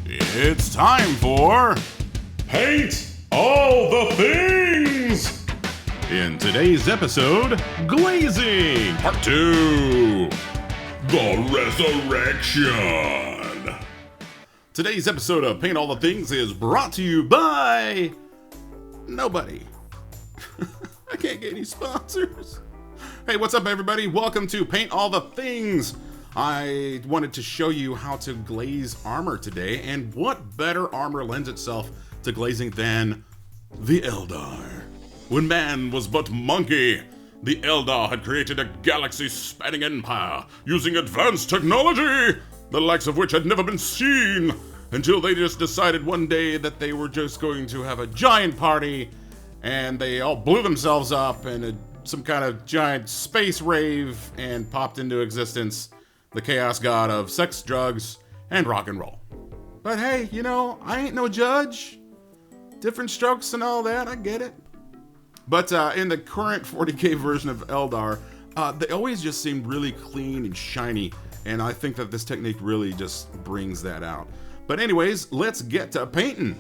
It's time for Paint All the Things! In today's episode, Glazing, Part 2, The Resurrection. Today's episode of Paint All the Things is brought to you by nobody. I can't get any sponsors. Hey, what's up everybody? Welcome to Paint All the Things. I wanted to show you how to glaze armor today, and what better armor lends itself to glazing than the Eldar. When man was but monkey, the Eldar had created a galaxy-spanning empire using advanced technology, the likes of which had never been seen, until they just decided one day that they were just going to have a giant party, and they all blew themselves up in some kind of giant space rave and popped into existence the chaos god of sex, drugs, and rock and roll. But hey, you know, I ain't no judge. Different strokes and all that, I get it. But in the current 40K version of Eldar, they always just seemed really clean and shiny, and I think that this technique really just brings that out. But anyways, let's get to painting.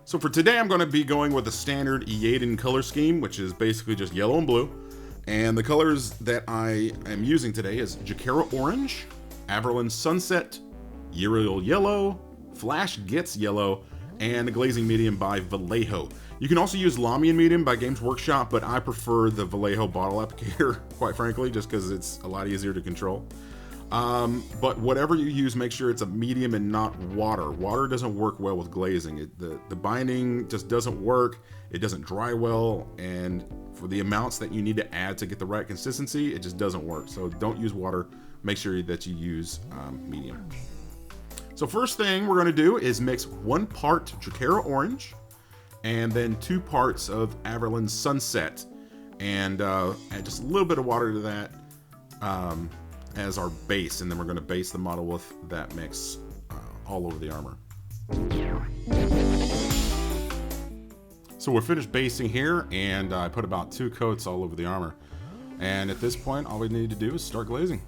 So for today, I'm going to be going with a standard Iyanden color scheme, which is basically just yellow and blue. And the colors that I am using today is Jakara Orange, Averland Sunset, Uriel Yellow, Flash Gets Yellow, and the Glazing Medium by Vallejo. You can also use Lamian Medium by Games Workshop, but I prefer the Vallejo bottle applicator, quite frankly, just because it's a lot easier to control. But whatever you use, make sure it's a medium and not water. Water doesn't work well with glazing. The binding just doesn't work. It doesn't dry well, and for the amounts that you need to add to get the right consistency, it just doesn't work. So don't use water. Make sure that you use medium. So first thing we're going to do is mix 1 part Jakara Orange and then 2 parts of Averland Sunset, and add just a little bit of water to that as our base, and then we're going to base the model with that mix all over the armor. So we're finished basing here, and I put about 2 coats all over the armor. And at this point, all we need to do is start glazing.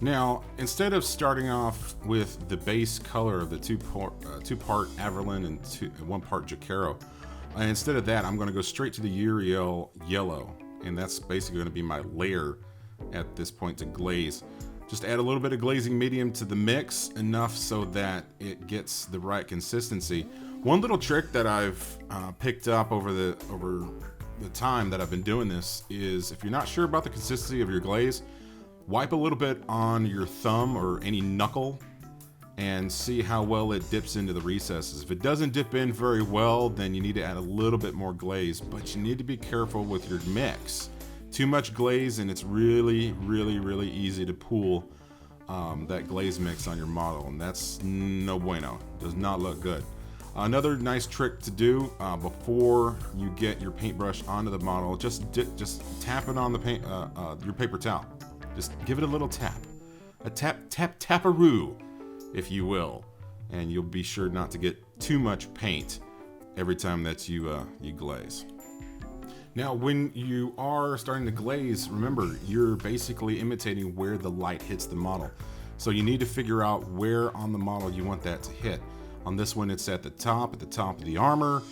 Now, instead of starting off with the base color of the 2-part Averland and 1 part Jakara, instead of that, I'm going to go straight to the Uriel Yellow, and that's basically going to be my layer at this point to glaze. Just add a little bit of glazing medium to the mix, enough so that it gets the right consistency. One little trick that I've picked up over the time that I've been doing this is, if you're not sure about the consistency of your glaze, wipe a little bit on your thumb or any knuckle and see how well it dips into the recesses. If it doesn't dip in very well, then you need to add a little bit more glaze, but you need to be careful with your mix. Too much glaze and it's really easy to pool that glaze mix on your model, and that's no bueno. Does not look good. Another nice trick to do before you get your paintbrush onto the model, just tap it on the paint, your paper towel. Just give it a little tap, a taparoo, if you will, and you'll be sure not to get too much paint every time that you glaze. Now, when you are starting to glaze, remember, you're basically imitating where the light hits the model. So you need to figure out where on the model you want that to hit. On this one, it's at the top of the armor,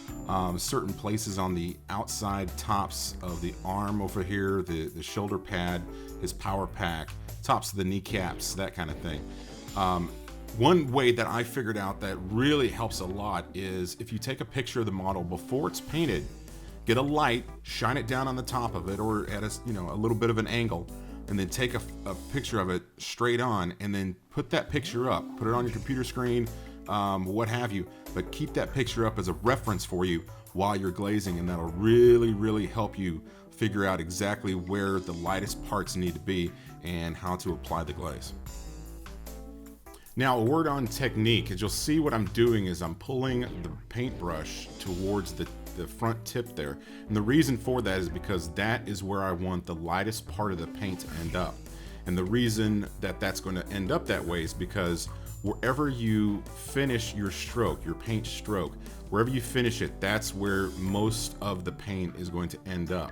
certain places on the outside tops of the arm over here, the shoulder pad, his power pack, tops of the kneecaps, that kind of thing. One way that I figured out that really helps a lot is if you take a picture of the model before it's painted, get a light, shine it down on the top of it or at a little bit of an angle, and then take a picture of it straight on, and then put that picture up, put it on your computer screen, what have you, but keep that picture up as a reference for you while you're glazing, and that'll really help you figure out exactly where the lightest parts need to be and how to apply the glaze. Now, a word on technique. As you'll see, what I'm doing is I'm pulling the paintbrush towards the front tip there, and the reason for that is because that is where I want the lightest part of the paint to end up. And the reason that that's going to end up that way is because wherever you finish your stroke, your paint stroke, wherever you finish it, that's where most of the paint is going to end up.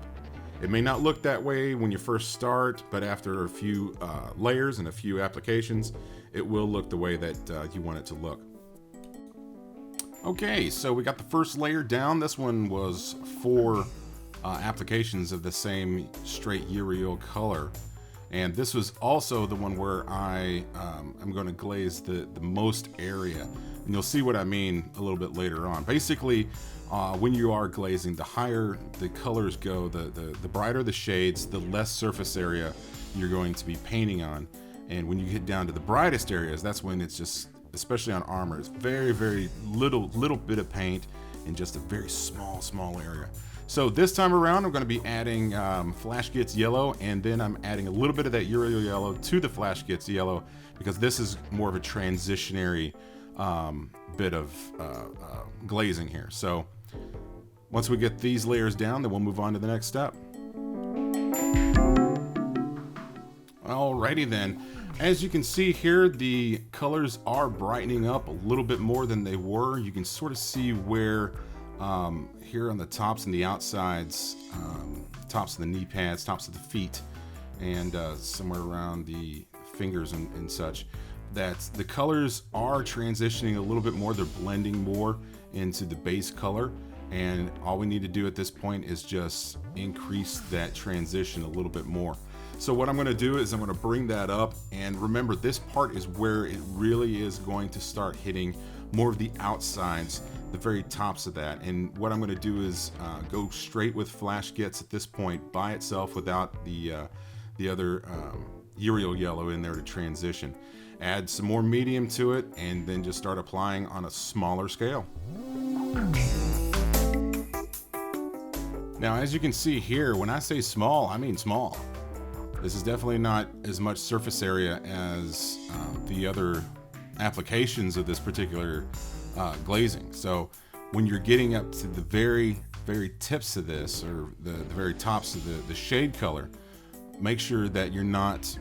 It may not look that way when you first start, but after a few layers and a few applications, it will look the way that you want it to look. Okay, so we got the first layer down. This one was 4 applications of the same straight uriel color. And this was also the one where I'm going to glaze the most area. And you'll see what I mean a little bit later on. Basically, when you are glazing, the higher the colors go, the brighter the shades, the less surface area you're going to be painting on. And when you get down to the brightest areas, that's when it's just, especially on armor, it's very, very little bit of paint in just a very small area. So this time around, I'm going to be adding Flash Gets Yellow, and then I'm adding a little bit of that Uriel Yellow to the Flash Gets Yellow, because this is more of a transitionary bit of glazing here. So once we get these layers down, then we'll move on to the next step. Alrighty then. As you can see here, the colors are brightening up a little bit more than they were. You can sort of see where here on the tops and the outsides, tops of the knee pads, tops of the feet, and somewhere around the fingers and such, that the colors are transitioning a little bit more. They're blending more into the base color, and all we need to do at this point is just increase that transition a little bit more. So what I'm going to do is I'm going to bring that up, and remember, this part is where it really is going to start hitting more of the outsides, the very tops of that. And what I'm going to do is go straight with Flash Gets at this point by itself, without the other Uriel Yellow in there to transition. Add some more medium to it, and then just start applying on a smaller scale. Now, as you can see here, when I say small, I mean small. This is definitely not as much surface area as the other applications of this particular glazing. So when you're getting up to the very tips of this, or the very tops of the shade color, make sure that you're not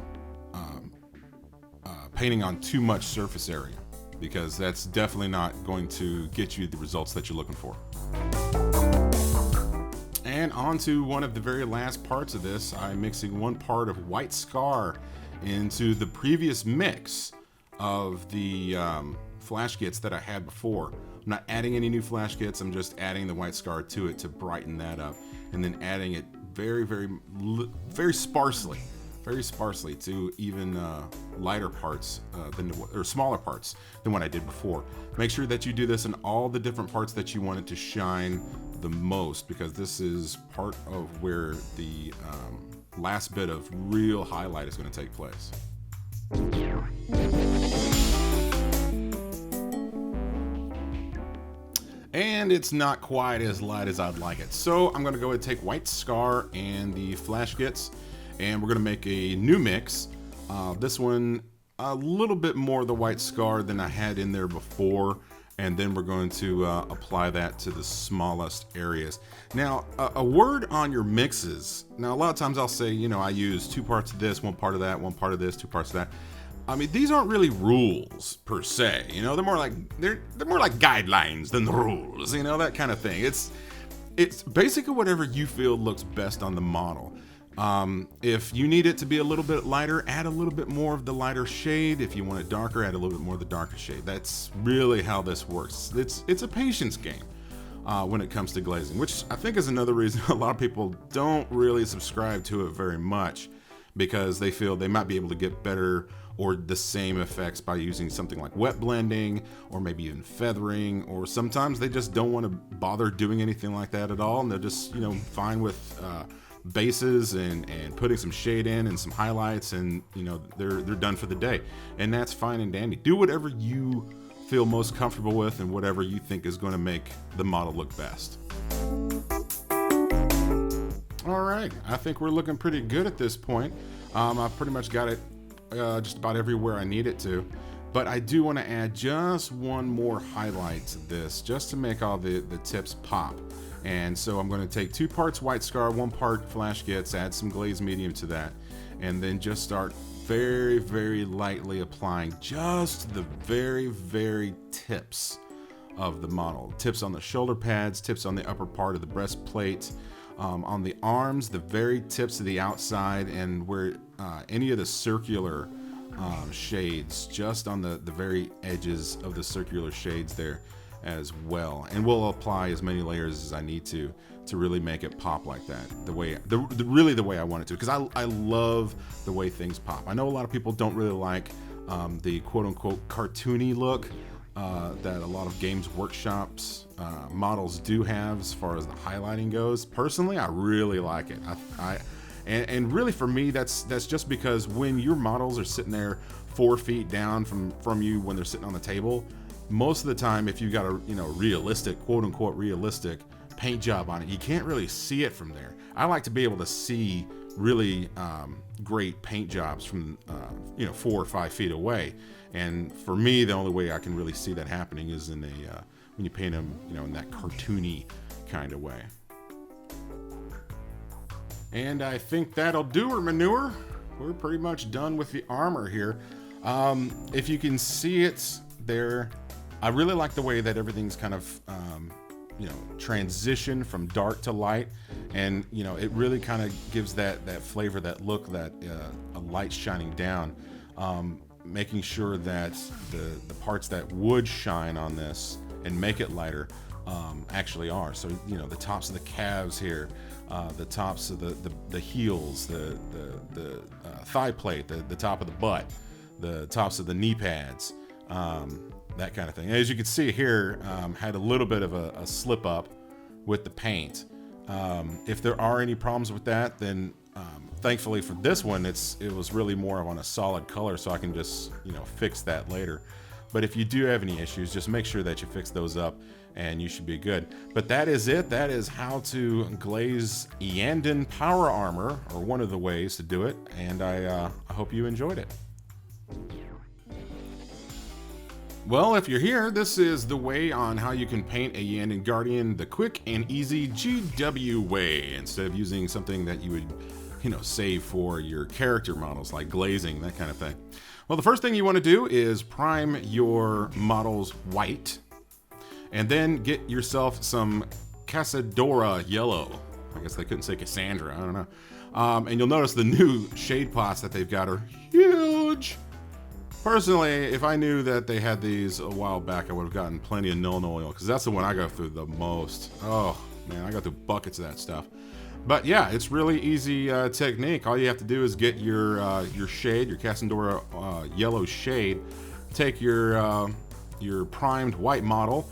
painting on too much surface area, because that's definitely not going to get you the results that you're looking for. And on to one of the very last parts of this. I'm mixing 1 part of white scar into the previous mix of the Flash Gets that I had before. I'm not adding any new Flash Gets, I'm just adding the white scar to it to brighten that up, and then adding it very sparsely to even lighter parts or smaller parts than what I did before. Make sure that you do this in all the different parts that you want it to shine the most, because this is part of where the last bit of real highlight is going to take place. And it's not quite as light as I'd like it. So I'm going to go ahead and take white scar and the Flash Gets, and we're going to make a new mix. This one, a little bit more of the white scar than I had in there before, and then we're going to apply that to the smallest areas. Now, a word on your mixes. Now, a lot of times I'll say, you know, I use 2 parts of this, 1 part of that, 1 part of this, 2 parts of that. I mean, these aren't really rules per se. You know, they're more like guidelines than the rules. You know, that kind of thing. It's basically whatever you feel looks best on the model. If you need it to be a little bit lighter, add a little bit more of the lighter shade. If you want it darker, add a little bit more of the darker shade. That's really how this works. It's a patience game when it comes to glazing, which I think is another reason a lot of people don't really subscribe to it very much, because they feel they might be able to get better or the same effects by using something like wet blending, or maybe even feathering, or sometimes they just don't want to bother doing anything like that at all, and they're just, you know, fine with bases and putting some shade in and some highlights, and you know, they're done for the day, and that's fine and dandy. Do whatever you feel most comfortable with and whatever you think is going to make the model look best. All right, I think we're looking pretty good at this point. I've pretty much got it just about everywhere I need it to, but I do want to add just one more highlight to this, just to make all the tips pop. And so I'm going to take 2 parts white scar, 1 part Flash Gets, add some glaze medium to that, and then just start very lightly applying just the very tips of the model. Tips on the shoulder pads, tips on the upper part of the breastplate, on the arms, the very tips of the outside, and where any of the circular shades, just on the very edges of the circular shades there as well. And we'll apply as many layers as I need to really make it pop like that, really the way I want it to, because I love the way things pop. I know a lot of people don't really like the quote-unquote cartoony look that a lot of Games Workshop's models do have as far as the highlighting goes. Personally, I really like it. And really for me, that's just because when your models are sitting there 4 feet down from you when they're sitting on the table, most of the time, if you got a realistic, quote-unquote realistic paint job on it, you can't really see it from there. I like to be able to see really great paint jobs from 4 or 5 feet away. And for me, the only way I can really see that happening is in when you paint them, in that cartoony kind of way. And I think that'll do her, manure. We're pretty much done with the armor here. If you can see it there, I really like the way that everything's kind of transition from dark to light, and it really kind of gives that flavor, that look, that a light shining down, making sure that the parts that would shine on this and make it lighter actually are. So the tops of the calves here, the tops of the heels, the thigh plate, the top of the butt, the tops of the knee pads, that kind of thing. As you can see here, had a little bit of a slip up with the paint. If there are any problems with that, then thankfully for this one, it was really more on a solid color, so I can just fix that later. But if you do have any issues, just make sure that you fix those up and you should be good. But that is it. That is how to glaze Iyanden power armor, or one of the ways to do it. And I hope you enjoyed it. Well, if you're here, this is the way on how you can paint a Iyanden Guardian the quick and easy GW way, instead of using something that you would, save for your character models like glazing, that kind of thing. Well, the first thing you want to do is prime your models white, and then get yourself some Casadora yellow. I guess they couldn't say Cassandra, I don't know. And you'll notice the new shade pots that they've got are huge. Personally, if I knew that they had these a while back, I would have gotten plenty of Nuln Oil, because that's the one I go through the most. Oh man, I go through buckets of that stuff. But yeah, it's really easy technique. All you have to do is get your shade, your Cassandora yellow shade, take your primed white model,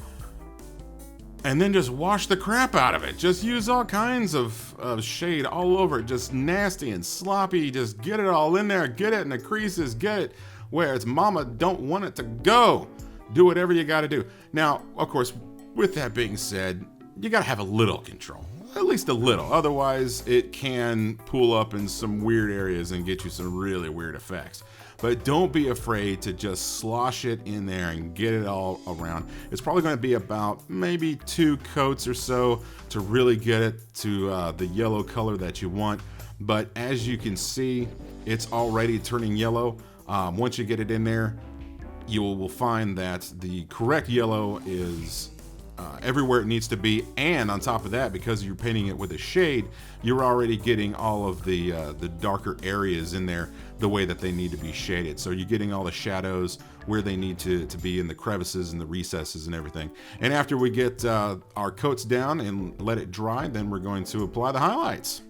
and then just wash the crap out of it. Just use all kinds of shade all over it, just nasty and sloppy. Just get it all in there, get it in the creases, get it where its mama don't want it to go. Do whatever you got to do. Now, of course, with that being said, you got to have a little control, at least a little. Otherwise, it can pool up in some weird areas and get you some really weird effects. But don't be afraid to just slosh it in there and get it all around. It's probably going to be about maybe 2 coats or so to really get it to the yellow color that you want. But as you can see, it's already turning yellow. Once you get it in there, you will find that the correct yellow is everywhere it needs to be, and on top of that, because you're painting it with a shade, you're already getting all of the darker areas in there the way that they need to be shaded. So you're getting all the shadows where they need to be in the crevices and the recesses and everything. And after we get our coats down and let it dry, then we're going to apply the highlights.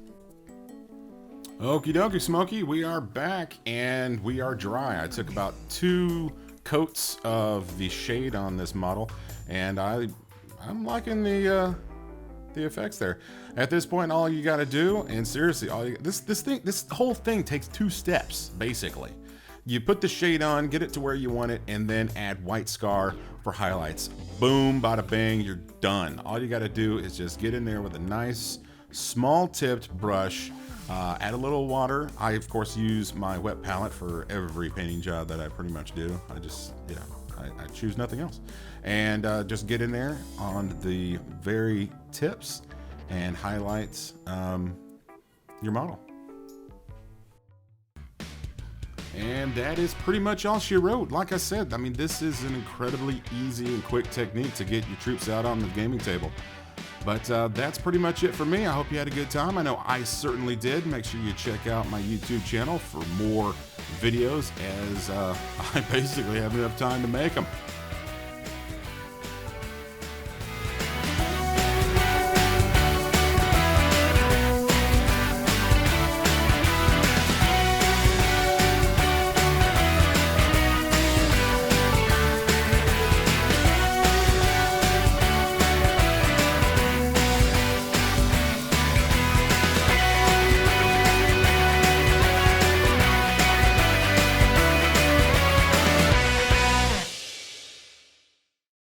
Okie dokie, Smokey, we are back and we are dry. I took about 2 coats of the shade on this model, and I'm liking the effects there. At this point, all you got to do, and seriously, this whole thing takes 2 steps basically. You put the shade on, get it to where you want it, and then add white scar for highlights. Boom, bada bang, you're done. All you got to do is just get in there with a nice small tipped brush. Add a little water. I, of course, use my wet palette for every painting job that I pretty much do. I just, I choose nothing else. And just get in there on the very tips and highlight your model. And that is pretty much all she wrote. Like I said, I mean, this is an incredibly easy and quick technique to get your troops out on the gaming table. But that's pretty much it for me. I hope you had a good time. I know I certainly did. Make sure you check out my YouTube channel for more videos, as I basically have enough time to make them.